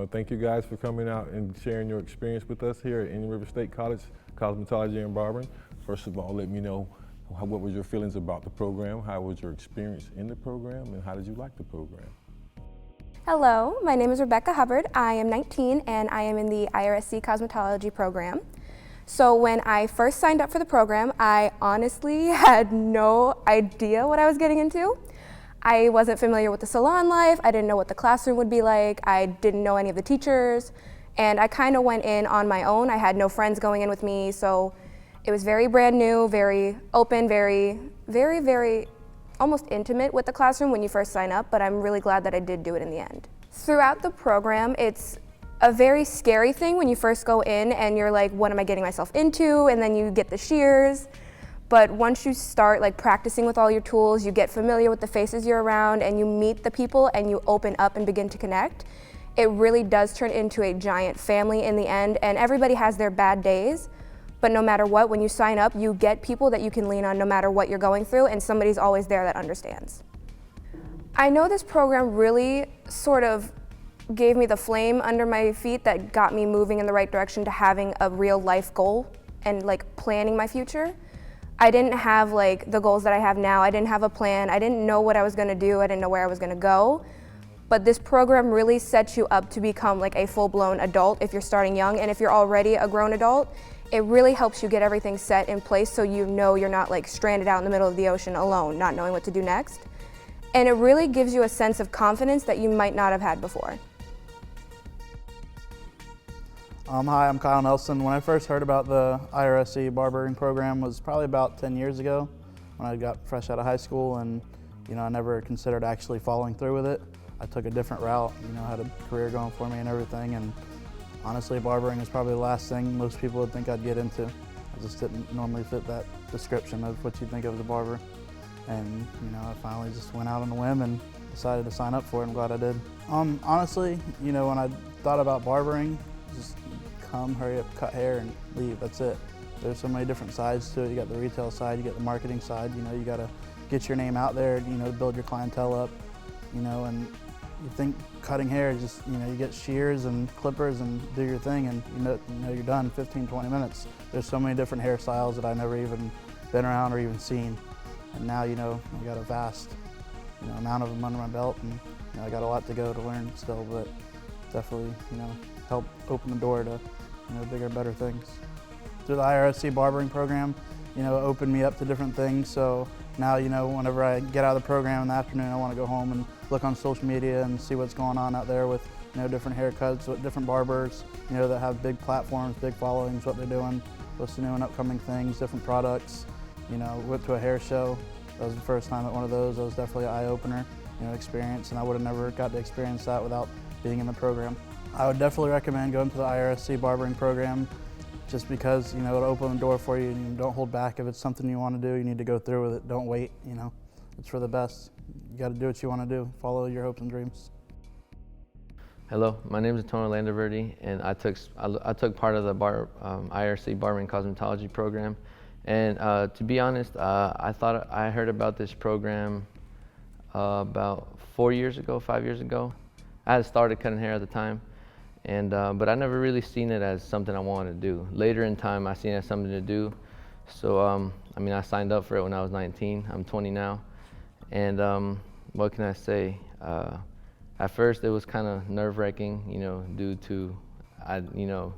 want to thank you guys for coming out and sharing your experience with us here at Indian River State College, Cosmetology and Barbering. First of all, let me know what was your feelings about the program, how was your experience in the program, and how did you like the program? Hello, my name is Rebecca Hubbard. I am 19 and I am in the IRSC Cosmetology program. So when I first signed up for the program, I honestly had no idea what I was getting into. I wasn't familiar with the salon life, I didn't know what the classroom would be like, I didn't know any of the teachers, and I kind of went in on my own. I had no friends going in with me, so it was very brand new, very open, very almost intimate with the classroom when you first sign up, but I'm really glad that I did do it in the end. Throughout the program, it's a very scary thing when you first go in and you're like, what am I getting myself into? And then you get the shears. But once you start like practicing with all your tools, you get familiar with the faces you're around and you meet the people and you open up and begin to connect, it really does turn into a giant family in the end, and everybody has their bad days. But no matter what, when you sign up, you get people that you can lean on no matter what you're going through, and somebody's always there that understands. I know this program really sort of gave me the flame under my feet that got me moving in the right direction to having a real life goal and like planning my future. I didn't have like the goals that I have now. I didn't have a plan. I didn't know what I was gonna do. I didn't know where I was gonna go. But this program really sets you up to become like a full-blown adult if you're starting young, and if you're already a grown adult, it really helps you get everything set in place so you know you're not like stranded out in the middle of the ocean alone, not knowing what to do next. And it really gives you a sense of confidence that you might not have had before. Hi, I'm Kyle Nelson. When I first heard about the IRSC barbering program was probably about 10 years ago when I got fresh out of high school, and I never considered actually following through with it. I took a different route, had a career going for me and everything, and honestly, barbering is probably the last thing most people would think I'd get into. I just didn't normally fit that description of what you think of as a barber. And I finally just went out on a whim and decided to sign up for it. I'm glad I did. Honestly, when I thought about barbering, just come, hurry up, cut hair, and leave. That's it. There's so many different sides to it. You got the retail side, you got the marketing side. You got to get your name out there. Build your clientele up. And you think cutting hair is just, you get shears and clippers and do your thing, and you're done in 15, 20 minutes. There's so many different hairstyles that I've never even been around or even seen. And now, I got a vast, amount of them under my belt, and I got a lot to go to learn still, but definitely, help open the door to, bigger, better things. Through the IRSC barbering program, opened me up to different things. So now, whenever I get out of the program in the afternoon, I want to go home and look on social media and see what's going on out there with, different haircuts, with different barbers, that have big platforms, big followings, what they're doing, what's the new and upcoming things, different products. Went to a hair show. That was the first time at one of those. That was definitely an eye-opener, experience, and I would have never got to experience that without being in the program. I would definitely recommend going to the IRSC barbering program just because, it'll open the door for you, and you don't hold back. If it's something you want to do, you need to go through with it. Don't wait, It's for the best. You got to do what you want to do. Follow your hopes and dreams. Hello, my name is Antonio Landerverdi, and I took part of the IRC Barbering Cosmetology program. And to be honest, I heard about this program about 5 years ago. I had started cutting hair at the time, and but I never really seen it as something I wanted to do. Later in time, I seen it as something to do. So I signed up for it when I was 19. I'm 20 now, and what can I say? At first, it was kind of nerve-wracking, due to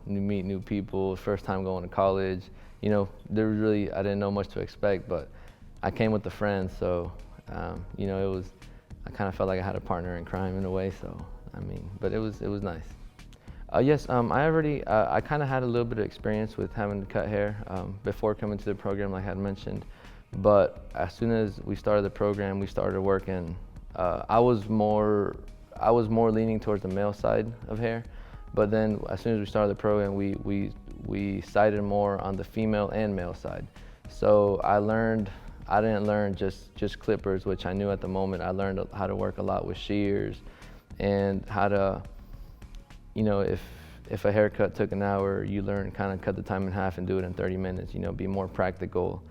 meet new people, first time going to college. I didn't know much to expect, but I came with a friend, so I kind of felt like I had a partner in crime in a way. So but it was nice. Yes, I kind of had a little bit of experience with having to cut hair before coming to the program, like I had mentioned. But as soon as we started the program, we started working. I was more leaning towards the male side of hair, but then as soon as we started the program, we sided more on the female and male side. So I didn't learn just clippers, which I knew at the moment. I learned how to work a lot with shears and how to, if a haircut took an hour, you learn kind of cut the time in half and do it in 30 minutes, be more practical.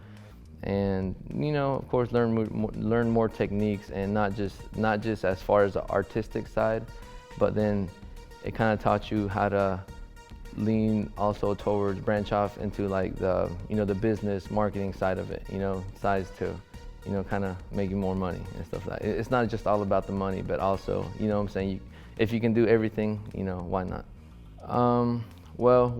And, of course, learn more techniques, and not just as far as the artistic side, but then it kind of taught you how to lean also towards branch off into like the, the business marketing side of it, sides to, kind of making more money and stuff like that. It's not just all about the money, but also, what I'm saying, if you can do everything, why not? Well,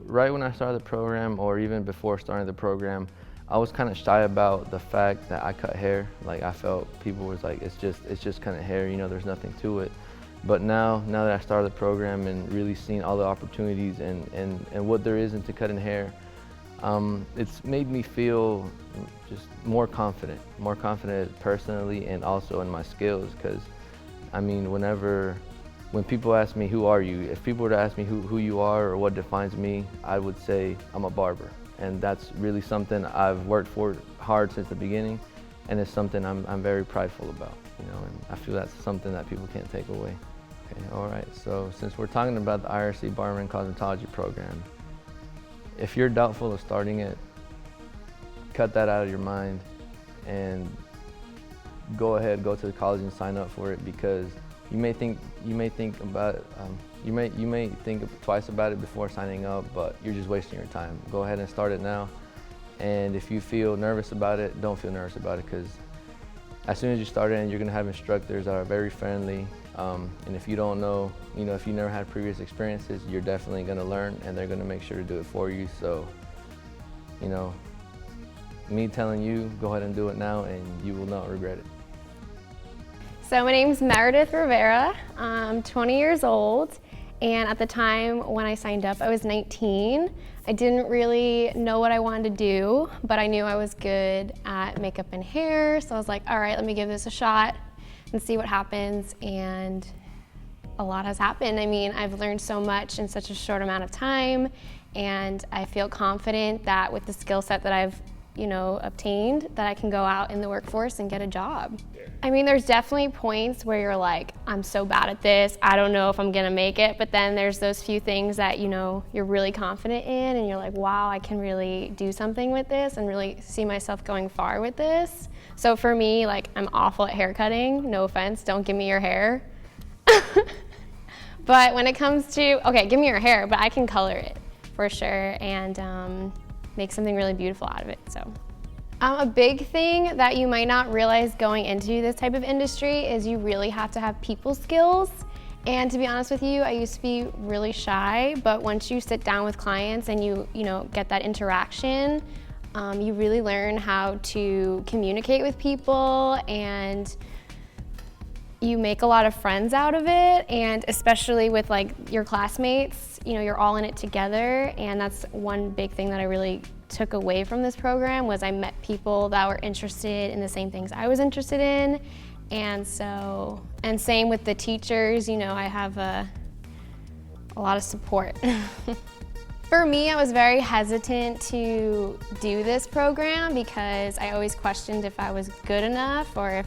right when I started the program, or even before starting the program, I was kind of shy about the fact that I cut hair. Like, I felt people was like, it's just kind of hair, there's nothing to it. But now that I started the program and really seen all the opportunities and what there is into cutting hair, it's made me feel just more confident personally and also in my skills. Because, I mean, when people ask me, who are you? If people were to ask me who you are or what defines me, I would say I'm a barber. And that's really something I've worked for hard since the beginning, and it's something I'm very prideful about, and I feel that's something that people can't take away. Okay, all right, so since we're talking about the IRC Barbering Cosmetology program, if you're doubtful of starting it, cut that out of your mind and go to the college and sign up for it, because you may think about it, you may think twice about it before signing up, but you're just wasting your time. Go ahead and start it now. And if you feel nervous about it, don't feel nervous about it, because as soon as you start it, you're gonna have instructors that are very friendly. And if you don't know, if you never had previous experiences, you're definitely gonna learn, and they're gonna make sure to do it for you. So, me telling you, go ahead and do it now, and you will not regret it. So my name's Meredith Rivera. I'm 20 years old, and at the time when I signed up, I was 19. I didn't really know what I wanted to do, but I knew I was good at makeup and hair, so I was like, all right, let me give this a shot and see what happens. And a lot has happened. I mean, I've learned so much in such a short amount of time, and I feel confident that with the skill set that I've obtained, that I can go out in the workforce and get a job. I mean, there's definitely points where you're like, I'm so bad at this, I don't know if I'm gonna make it, but then there's those few things that you're really confident in, and you're like, wow, I can really do something with this and really see myself going far with this. So for me, like, I'm awful at hair cutting, no offense, don't give me your hair. But when it comes to, okay, give me your hair, but I can color it for sure, and make something really beautiful out of it. So, a big thing that you might not realize going into this type of industry is you really have to have people skills. And to be honest with you, I used to be really shy, but once you sit down with clients and you get that interaction, you really learn how to communicate with people, and you make a lot of friends out of it. And especially with like your classmates, you're all in it together, and that's one big thing that I really took away from this program, was I met people that were interested in the same things I was interested in. And same with the teachers, I have a lot of support. For me, I was very hesitant to do this program because I always questioned if I was good enough or if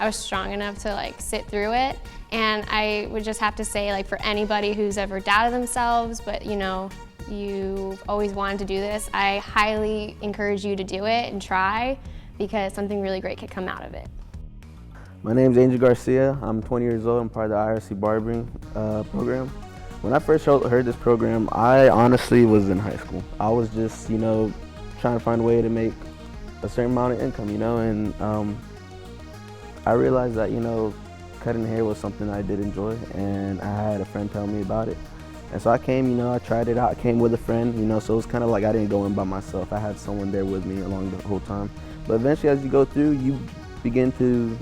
I was strong enough to like sit through it. And I would just have to say, like, for anybody who's ever doubted themselves, but you've always wanted to do this, I highly encourage you to do it and try, because something really great could come out of it. My name's Angel Garcia. I'm 20 years old. I'm part of the IRC Barbering program. When I first heard this program, I honestly was in high school. I was just, trying to find a way to make a certain amount of income, and I realized that, cutting hair was something I did enjoy, and I had a friend tell me about it. And so I came, I tried it out. I came with a friend, so it was kind of like I didn't go in by myself. I had someone there with me along the whole time. But eventually, as you go through, you begin to,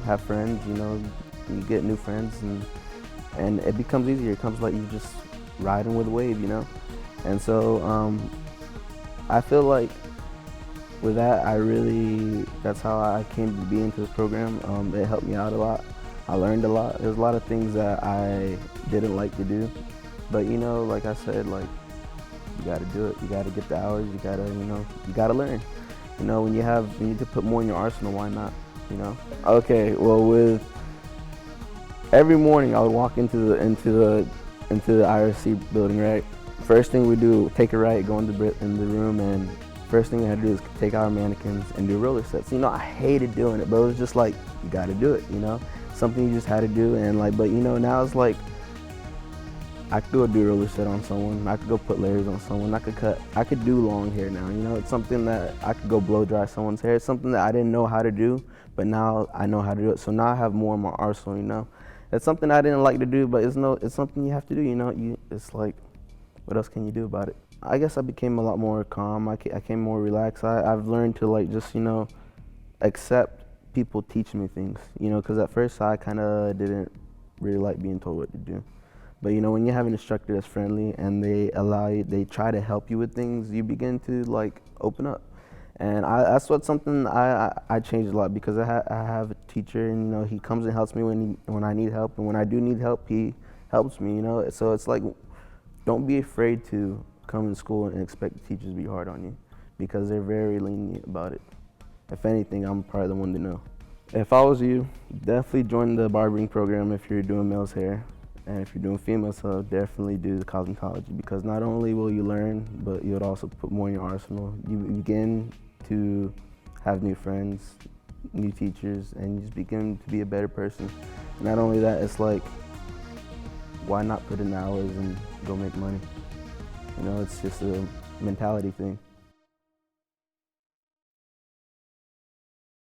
have friends, you get new friends, and it becomes easier. It becomes like you just riding with a wave, And so I feel like with that, that's how I came to be into this program. It helped me out a lot. I learned a lot. There's a lot of things that I didn't like to do. But like I said, like, you gotta do it. You gotta get the hours, you gotta learn. When you need to put more in your arsenal, why not, Okay, well, with every morning I would walk into the IRC building, right? First thing we do, take a right, go in the room, and first thing we had to do is take our mannequins and do roller sets. I hated doing it, but it was just like, you gotta do it, Something you just had to do, and like, but now it's like, I could go do roller set on someone. I could go put layers on someone. I could do long hair now. You know, it's something that I could go blow dry someone's hair. It's something that I didn't know how to do, but now I know how to do it. So now I have more and more arsenal. You know, it's something I didn't like to do, but it's something you have to do. You know, it's like, what else can you do about it? I guess I became a lot more calm. I became more relaxed. I've learned to like just, you know, accept people teaching me things. You know, because at first I kind of didn't really like being told what to do. But you know, when you have an instructor that's friendly and they try to help you with things, you begin to like open up. And that's something I changed a lot, because I have a teacher, and you know, he comes and helps me when I need help, and when I do need help, he helps me. You know, so it's like, don't be afraid to come to school and expect the teachers to be hard on you, because they're very lenient about it. If anything, I'm probably the one to know. If I was you, definitely join the barbering program if you're doing male's hair. And if you're doing female stuff, definitely do the cosmetology, because not only will you learn, but you'll also put more in your arsenal. You begin to have new friends, new teachers, and you just begin to be a better person. And not only that, it's like, why not put in the hours and go make money? You know, it's just a mentality thing.